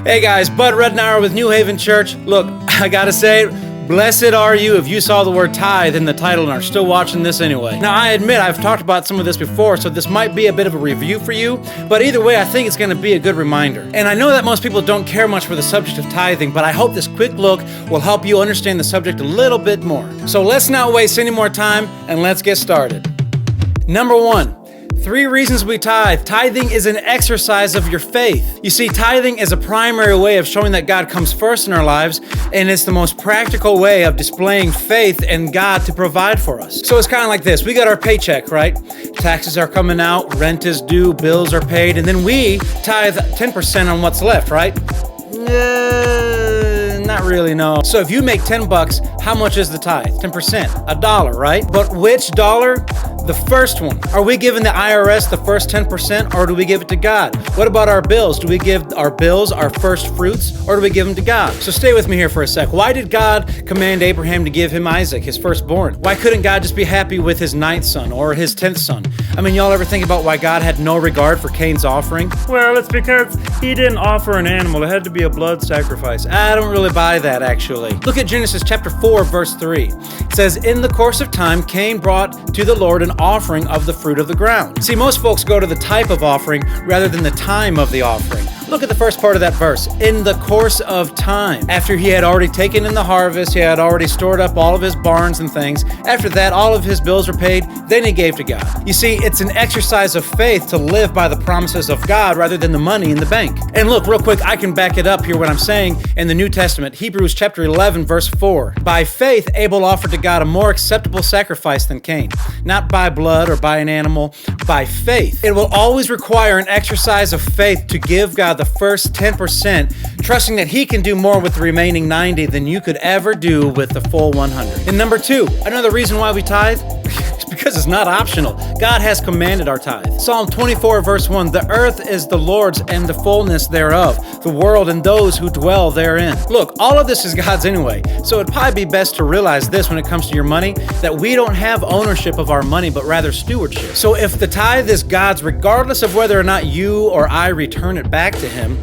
Hey guys, Bud Rednauer with New Haven Church. Look, I gotta say, blessed are you if you saw the word tithe in the title and are still watching this anyway. Now, I admit I've talked about some of this before, so this might be a bit of a review for you, but either way, I think it's gonna be a good reminder. And I know that most people don't care much for the subject of tithing, but I hope this quick look will help you understand the subject a little bit more. So let's not waste any more time, and let's get started. Number 1. 3 reasons we tithe. Tithing is an exercise of your faith. You see, tithing is a primary way of showing that God comes first in our lives, and it's the most practical way of displaying faith in God to provide for us. So it's kind of like this. We got our paycheck, right? Taxes are coming out, rent is due, bills are paid, and then we tithe 10% on what's left, right? Not really, no. So if you make $10, how much is the tithe? 10%, $1, right? But which dollar? The first one. Are we giving the IRS the first 10% or do we give it to God? What about our bills? Do we give our bills our first fruits or do we give them to God? So stay with me here for a sec. Why did God command Abraham to give him Isaac, his firstborn? Why couldn't God just be happy with his 9th son or his 10th son? I mean, y'all ever think about why God had no regard for Cain's offering? Well, it's because he didn't offer an animal. It had to be a blood sacrifice. I don't really buy that, actually. Look at Genesis chapter 4, verse 3. It says, "In the course of time, Cain brought to the Lord an offering of the fruit of the ground." See, most folks go to the type of offering rather than the time of the offering. Look at the first part of that verse. In the course of time. After he had already taken in the harvest, he had already stored up all of his barns and things. After that, all of his bills were paid, then he gave to God. You see, it's an exercise of faith to live by the promises of God rather than the money in the bank. And look, real quick, I can back it up here what I'm saying in the New Testament. Hebrews chapter 11, verse 4. By faith, Abel offered to God a more acceptable sacrifice than Cain. Not by blood or by an animal, by faith. It will always require an exercise of faith to give God the first 10%, trusting that he can do more with the remaining 90 than you could ever do with the full 100. And number 2, another reason why we tithe is because it's not optional. God has commanded our tithe. Psalm 24, verse 1, "The earth is the Lord's and the fullness thereof, the world and those who dwell therein." Look, all of this is God's anyway, so it'd probably be best to realize this when it comes to your money, that we don't have ownership of our money, but rather stewardship. So if the tithe is God's, regardless of whether or not you or I return it back to him,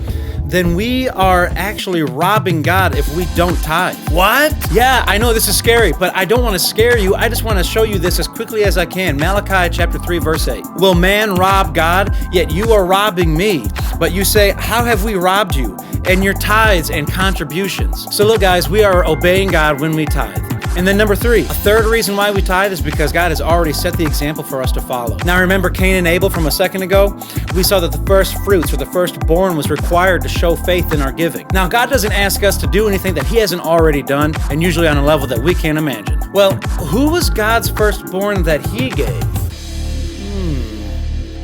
then we are actually robbing God if we don't tithe. What? Yeah, I know this is scary, but I don't want to scare you. I just want to show you this as quickly as I can. Malachi chapter 3, verse 8. "Will man rob God? Yet you are robbing me. But you say, how have we robbed you? And your tithes and contributions." So look, guys, we are obeying God when we tithe. And then number 3, a third reason why we tithe is because God has already set the example for us to follow. Now remember Cain and Abel from a second ago? We saw that the first fruits or the firstborn was required to show faith in our giving. Now God doesn't ask us to do anything that he hasn't already done, and usually on a level that we can't imagine. Well, who was God's firstborn that he gave?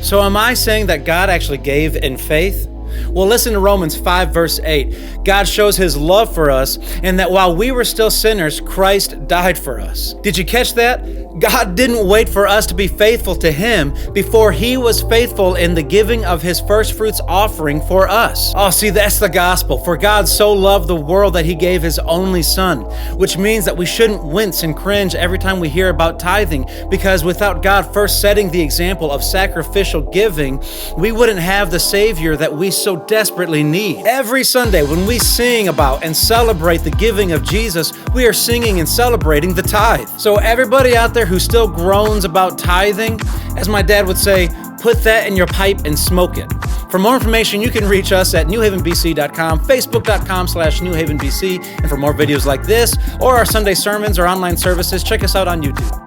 So am I saying that God actually gave in faith? Well, listen to Romans 5, verse 8. God shows his love for us, and that while we were still sinners, Christ died for us. Did you catch that? God didn't wait for us to be faithful to him before he was faithful in the giving of his first fruits offering for us. Oh, see, that's the gospel. For God so loved the world that he gave his only son, which means that we shouldn't wince and cringe every time we hear about tithing, because without God first setting the example of sacrificial giving, we wouldn't have the Savior that we so desperately need. Every Sunday when we sing about and celebrate the giving of Jesus, we are singing and celebrating the tithe. So everybody out there who still groans about tithing, as my dad would say, put that in your pipe and smoke it. For more information, you can reach us at newhavenbc.com, facebook.com/newhavenbc, and for more videos like this or our Sunday sermons or online services, check us out on YouTube.